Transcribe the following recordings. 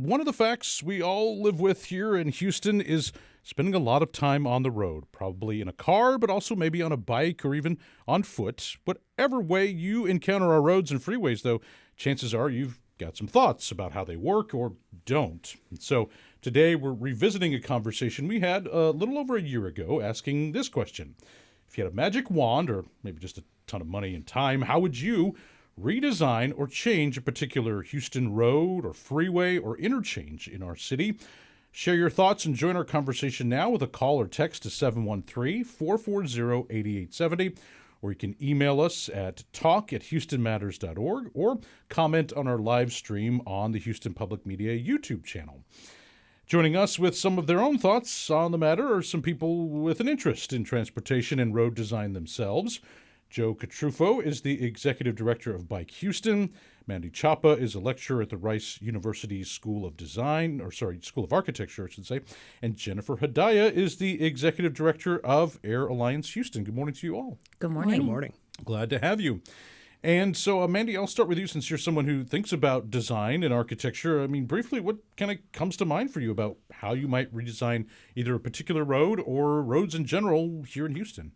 one of the facts we all live with here in Houston is spending a lot of time on the road, probably in a car, but also maybe on a bike or even on foot. Whatever way you encounter our roads and freeways, though, chances are you've got some thoughts about how they work or don't. And so today we're revisiting a conversation we had a little over a year ago, asking this question. If you had a magic wand or maybe just a ton of money and time, how would you redesign or change a particular Houston road or freeway or interchange in our city? Share your thoughts and join our conversation now with a call or text to 713-440-8870, or you can email us at talk@houstonmatters.org or comment on our live stream on the Houston Public Media YouTube channel. Joining us with some of their own thoughts on the matter are some people with an interest in transportation and road design themselves. Joe Catrufo is the Executive Director of BikeHouston. Mandi Chapa is a lecturer at the Rice University School of Architecture, I should say. And Jennifer Hadayia is the Executive Director of Air Alliance Houston. Good morning to you all. Good morning. Good morning. Glad to have you. And so, Mandi, I'll start with you since you're someone who thinks about design and architecture. I mean, briefly, what kind of comes to mind for you about how you might redesign either a particular road or roads in general here in Houston?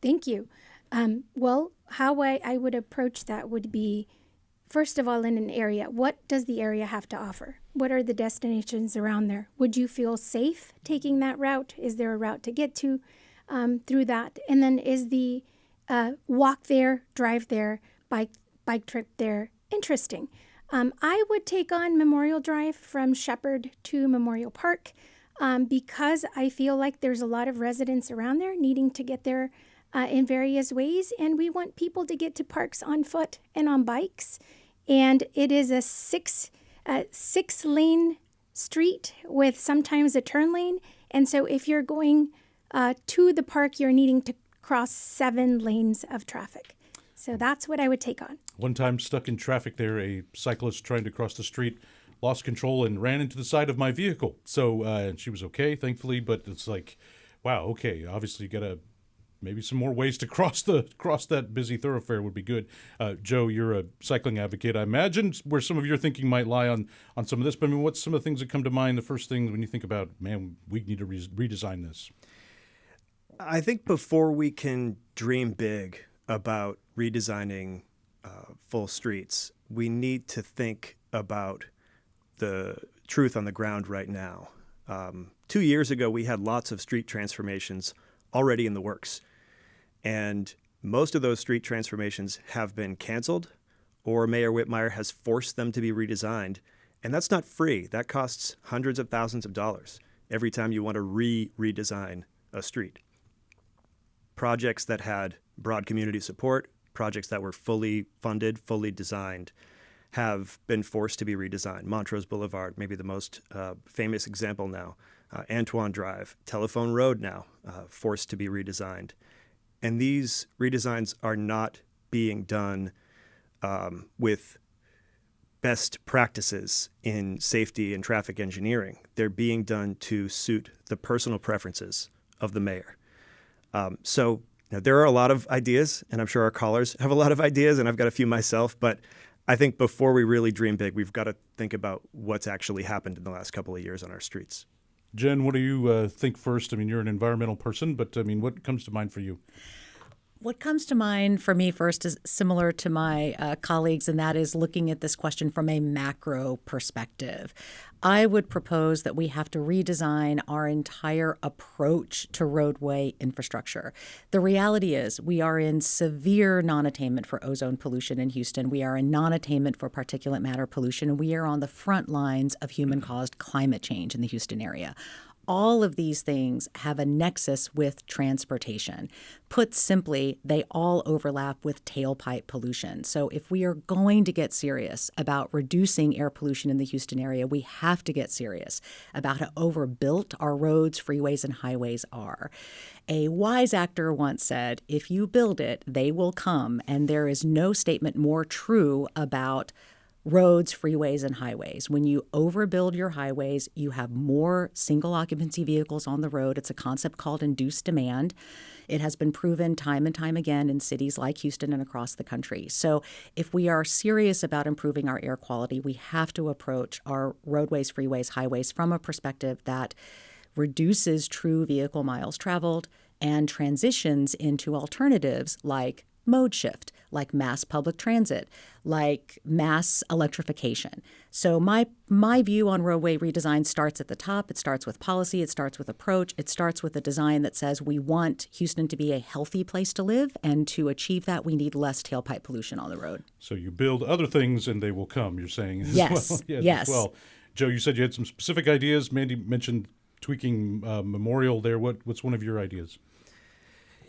Thank you. Well, how I would approach that would be, first of all, in an area, what does the area have to offer? What are the destinations around there? Would you feel safe taking that route? Is there a route to get to through that? And then is the walk there, drive there, bike trip there interesting? I would take on Memorial Drive from Shepherd to Memorial Park because I feel like there's a lot of residents around there needing to get there in various ways, and we want people to get to parks on foot and on bikes. And it is a six-lane street with sometimes a turn lane. And so if you're going to the park, you're needing to cross 7 lanes of traffic. So that's what I would take on. One time stuck in traffic there, a cyclist trying to cross the street lost control and ran into the side of my vehicle. So and she was okay, thankfully, but it's like, wow, okay, obviously you got to maybe some more ways to cross that busy thoroughfare would be good. Joe, you're a cycling advocate. I imagine where some of your thinking might lie on some of this, but I mean, what's some of the things that come to mind, the first thing when you think about, man, we need to redesign this? I think before we can dream big about redesigning full streets, we need to think about the truth on the ground right now. 2 years ago, we had lots of street transformations already in the works. And most of those street transformations have been canceled, or Mayor Whitmire has forced them to be redesigned. And that's not free. That costs hundreds of thousands of dollars every time you want to redesign a street. Projects that had broad community support, projects that were fully funded, fully designed, have been forced to be redesigned. Montrose Boulevard, maybe the most famous example now. Antoine Drive, Telephone Road now, forced to be redesigned. And these redesigns are not being done with best practices in safety and traffic engineering. They're being done to suit the personal preferences of the mayor. So there are a lot of ideas, and I'm sure our callers have a lot of ideas, and I've got a few myself, but I think before we really dream big, we've got to think about what's actually happened in the last couple of years on our streets. Jen, what do you think first? I mean, you're an environmental person, but I mean, what comes to mind for you? What comes to mind for me first is similar to my colleagues, and that is looking at this question from a macro perspective. I would propose that we have to redesign our entire approach to roadway infrastructure. The reality is we are in severe non-attainment for ozone pollution in Houston. We are in non-attainment for particulate matter pollution, and we are on the front lines of human-caused climate change in the Houston area. All of these things have a nexus with transportation. Put simply, they all overlap with tailpipe pollution. So if we are going to get serious about reducing air pollution in the Houston area, we have to get serious about how overbuilt our roads, freeways, and highways are. A wise actor once said, if you build it, they will come. And there is no statement more true about roads, freeways, and highways. When you overbuild your highways, you have more single occupancy vehicles on the road. It's a concept called induced demand. It has been proven time and time again in cities like Houston and across the country. So if we are serious about improving our air quality, we have to approach our roadways, freeways, highways from a perspective that reduces true vehicle miles traveled and transitions into alternatives like mode shift, like mass public transit, like mass electrification. So my view on roadway redesign starts at the top. It starts with policy. It starts with approach. It starts with a design that says we want Houston to be a healthy place to live, and to achieve that, we need less tailpipe pollution on the road. So you build other things and they will come, you're saying as Yes, well. yes. As well. Joe, you said you had some specific ideas. Mandi mentioned tweaking Memorial there. What's one of your ideas?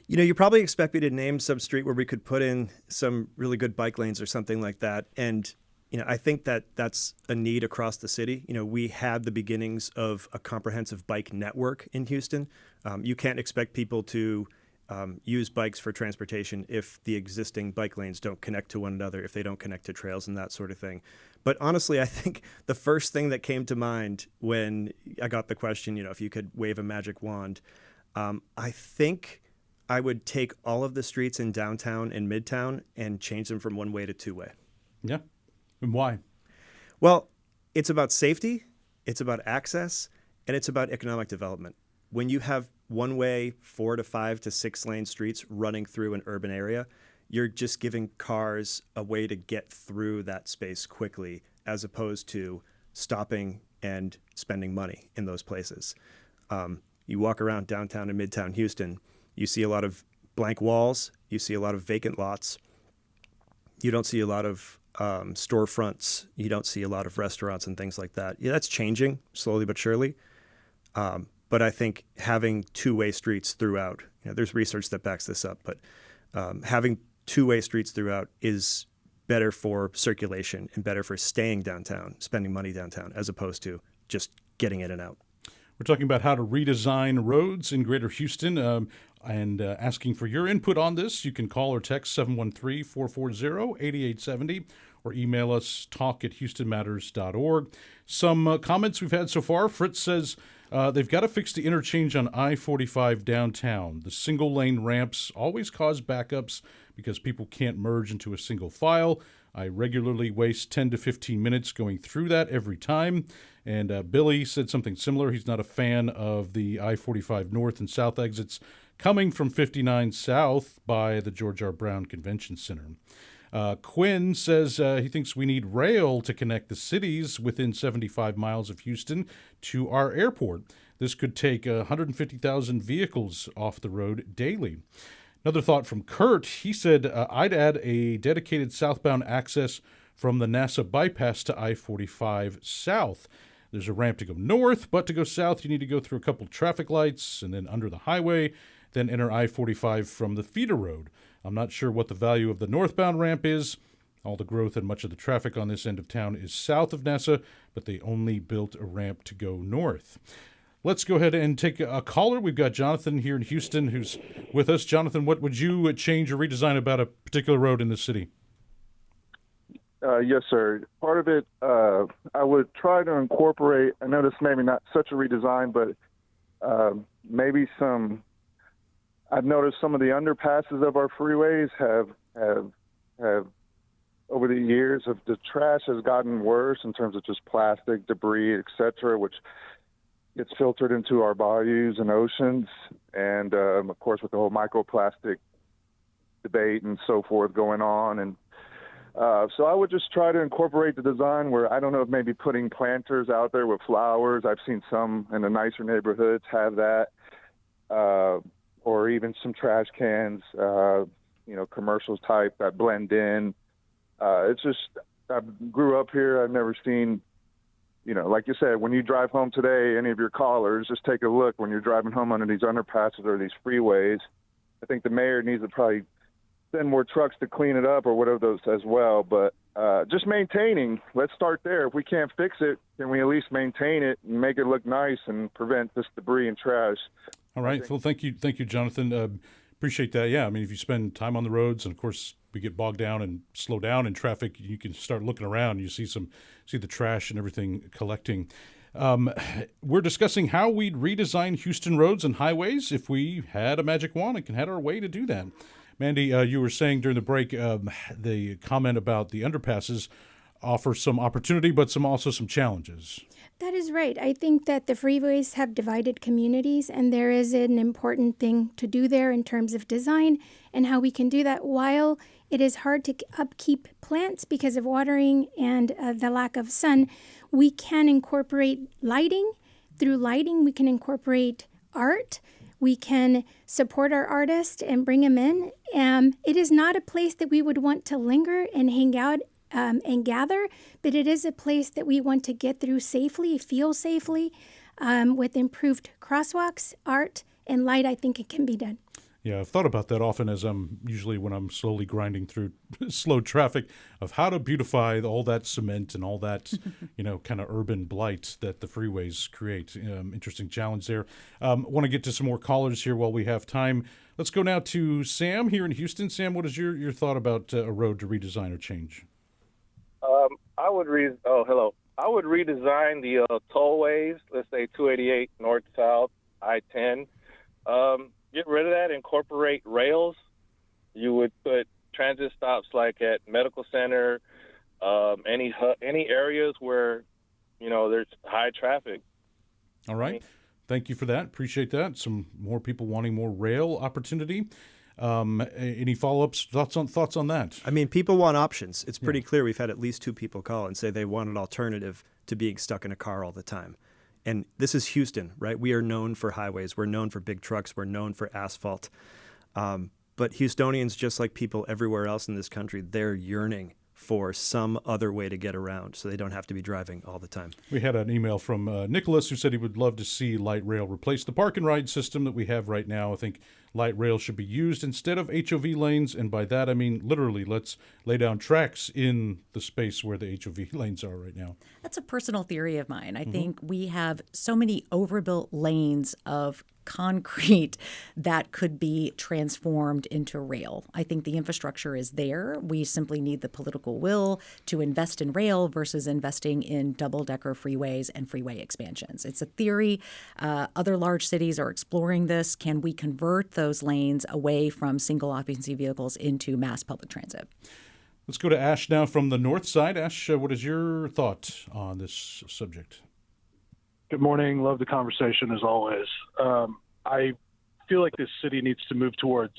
You probably expect me to name some street where we could put in some really good bike lanes or something like that. And, I think that that's a need across the city. We had the beginnings of a comprehensive bike network in Houston. You can't expect people to use bikes for transportation if the existing bike lanes don't connect to one another, if they don't connect to trails and that sort of thing. But honestly, I think the first thing that came to mind when I got the question, if you could wave a magic wand, I think I would take all of the streets in downtown and midtown and change them from one-way to two-way. Yeah. And why? Well, it's about safety, it's about access, and it's about economic development. When you have one-way 4 to 5 to 6 lane streets running through an urban area, you're just giving cars a way to get through that space quickly, as opposed to stopping and spending money in those places. You walk around downtown and midtown Houston, you see a lot of blank walls. You see a lot of vacant lots. You don't see a lot of storefronts. You don't see a lot of restaurants and things like that. Yeah, that's changing slowly but surely. But I think having two-way streets throughout, there's research that backs this up, but having two-way streets throughout is better for circulation and better for staying downtown, spending money downtown, as opposed to just getting in and out. We're talking about how to redesign roads in Greater Houston and asking for your input on this. You can call or text 713-440-8870 or email us talk@houstonmatters.org. Some comments we've had so far. Fritz says they've got to fix the interchange on I-45 downtown. The single-lane ramps always cause backups because people can't merge into a single file. I regularly waste 10 to 15 minutes going through that every time. And Billy said something similar. He's not a fan of the I-45 north and south exits coming from 59 south by the George R. Brown Convention Center. Quinn says he thinks we need rail to connect the cities within 75 miles of Houston to our airport. This could take 150,000 vehicles off the road daily. Another thought from Kurt. He said, I'd add a dedicated southbound access from the NASA bypass to I-45 south. There's a ramp to go north, but to go south, you need to go through a couple traffic lights and then under the highway, then enter I-45 from the feeder road. I'm not sure what the value of the northbound ramp is. All the growth and much of the traffic on this end of town is south of NASA, but they only built a ramp to go north. Let's go ahead and take a caller. We've got Jonathan here in Houston who's with us. Jonathan, what would you change or redesign about a particular road in the city? Yes, sir. Part of it, I would try to incorporate, I know this maybe not such a redesign, but maybe I've noticed some of the underpasses of our freeways have over the years, the trash has gotten worse in terms of just plastic, debris, et cetera, which gets filtered into our bayous and oceans. And, of course, with the whole microplastic debate and so forth going on. And so I would just try to incorporate the design where, I don't know, if maybe putting planters out there with flowers. I've seen some in the nicer neighborhoods have that, or even some trash cans, commercials type that blend in. It's just, I grew up here. I've never seen, like you said, when you drive home today, any of your callers, just take a look when you're driving home under these underpasses or these freeways. I think the mayor needs to probably send more trucks to clean it up or whatever those as well. But just maintaining, let's start there. If we can't fix it, can we at least maintain it and make it look nice and prevent this debris and trash? All right. Well, thank you, Jonathan. Appreciate that. Yeah, I mean, if you spend time on the roads, and of course we get bogged down and slow down in traffic, you can start looking around. You see the trash and everything collecting. We're discussing how we'd redesign Houston roads and highways if we had a magic wand and had our way to do that. Mandi, you were saying during the break, the comment about the underpasses offer some opportunity, but also some challenges. That is right. I think that the freeways have divided communities, and there is an important thing to do there in terms of design and how we can do that while it is hard to upkeep plants because of watering and the lack of sun. We can incorporate lighting. Through lighting, we can incorporate art. We can support our artists and bring them in. It is not a place that we would want to linger and hang out and gather, but it is a place that we want to get through safely, feel safely, with improved crosswalks, art, and light. I think it can be done. Yeah, I've thought about that often when I'm slowly grinding through slow traffic, of how to beautify all that cement and all that, kind of urban blight that the freeways create. Interesting challenge there. Want to get to some more callers here while we have time. Let's go now to Sam here in Houston. Sam, what is your thought about a road to redesign or change? Hello. I would redesign the tollways, let's say 288 north-south, I-10. Get rid of that, incorporate rails. You would put transit stops like at medical center, any areas where, there's high traffic. All right. Thank you for that. Appreciate that. Some more people wanting more rail opportunity. Any follow-ups, thoughts on that? I mean, people want options. It's pretty clear. We've had at least 2 people call and say they want an alternative to being stuck in a car all the time. And this is Houston, right? We are known for highways. We're known for big trucks. We're known for asphalt. But Houstonians, just like people everywhere else in this country, they're yearning for some other way to get around so they don't have to be driving all the time. We had an email from Nicholas who said he would love to see light rail replace the park and ride system that we have right now. I think light rail should be used instead of HOV lanes, and by that I mean literally let's lay down tracks in the space where the HOV lanes are right now. That's a personal theory of mine. I think we have so many overbuilt lanes of concrete that could be transformed into rail. I think the infrastructure is there. We simply need the political will to invest in rail versus investing in double-decker freeways and freeway expansions. It's a theory. Other large cities are exploring this. Can we convert those lanes away from single occupancy vehicles into mass public transit? Let's go to Ash now from the north side. Ash, what is your thought on this subject? Good morning. Love the conversation as always. I feel like this city needs to move towards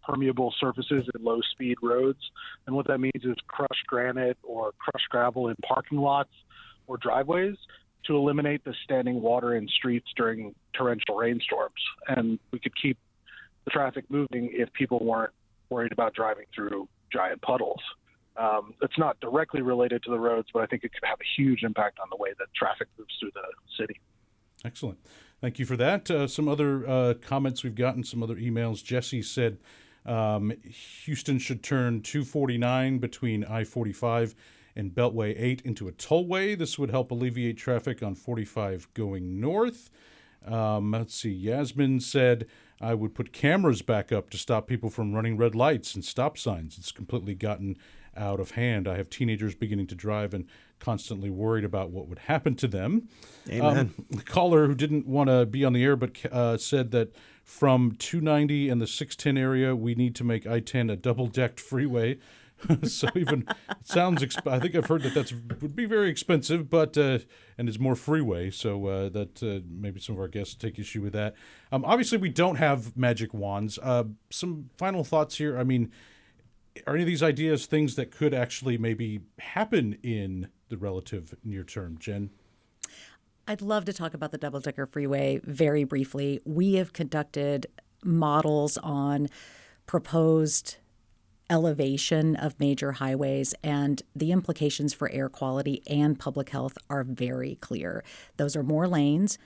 permeable surfaces and low-speed roads. And what that means is crushed granite or crushed gravel in parking lots or driveways to eliminate the standing water in streets during torrential rainstorms. And we could keep the traffic moving if people weren't worried about driving through giant puddles. It's not directly related to the roads, but I think it could have a huge impact on the way that traffic moves through the city. Excellent. Thank you for that. Some other comments we've gotten, some other emails. Jesse said Houston should turn 249 between I-45 and Beltway 8 into a tollway. This would help alleviate traffic on 45 going north. Let's see. Yasmin said, I would put cameras back up to stop people from running red lights and stop signs. It's completely gotten out of hand. I have teenagers beginning to drive and constantly worried about what would happen to them. Amen. The caller who didn't want to be on the air but said that from 290 and the 610 area, we need to make I-10 a double-decked freeway. So even it sounds. I think I've heard that would be very expensive, but and it's more freeway. So that maybe some of our guests take issue with that. Obviously, we don't have magic wands. Some final thoughts here. I mean, are any of these ideas things that could actually maybe happen in the relative near term, Jen? I'd love to talk about the double-decker freeway very briefly. We have conducted models on proposed elevation of major highways, and the implications for air quality and public health are very clear. Those are more lanes.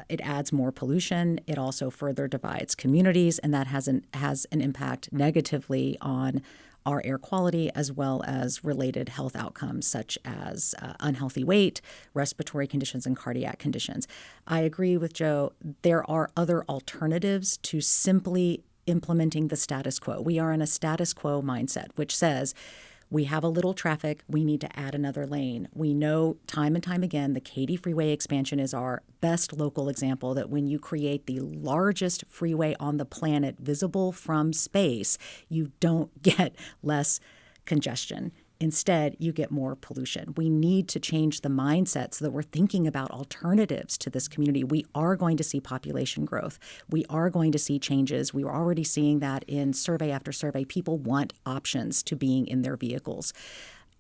It adds more pollution. It also further divides communities, and that has an impact negatively on our air quality as well as related health outcomes such as unhealthy weight, respiratory conditions, and cardiac conditions. I agree with Joe. There are other alternatives to simply implementing the status quo. We are in a status quo mindset, which says we have a little traffic, we need to add another lane. We know time and time again the Katy freeway expansion is our best local example that when you create the largest freeway on the planet visible from space, you don't get less congestion. Instead, you get more pollution. We need to change the mindset so that we're thinking about alternatives to this community. We are going to see population growth. We are going to see changes. We are already seeing that in survey after survey. People want options to being in their vehicles.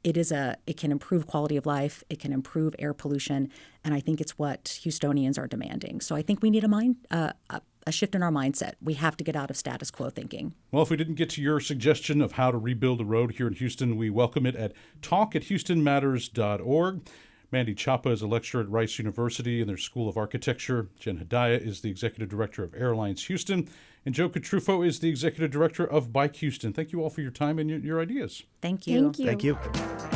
It can improve quality of life. It can improve air pollution. And I think it's what Houstonians are demanding. So I think we need a shift in our mindset. We have to get out of status quo thinking. Well, if we didn't get to your suggestion of how to rebuild a road here in Houston, we welcome it at talk@houstonmatters.org. Mandi Chapa is a lecturer at Rice University in their School of Architecture. Jen Hadayia is the Executive Director of Airlines Houston. And Joe Catrufo is the Executive Director of BikeHouston. Thank you all for your time and your ideas. Thank you. Thank you. Thank you.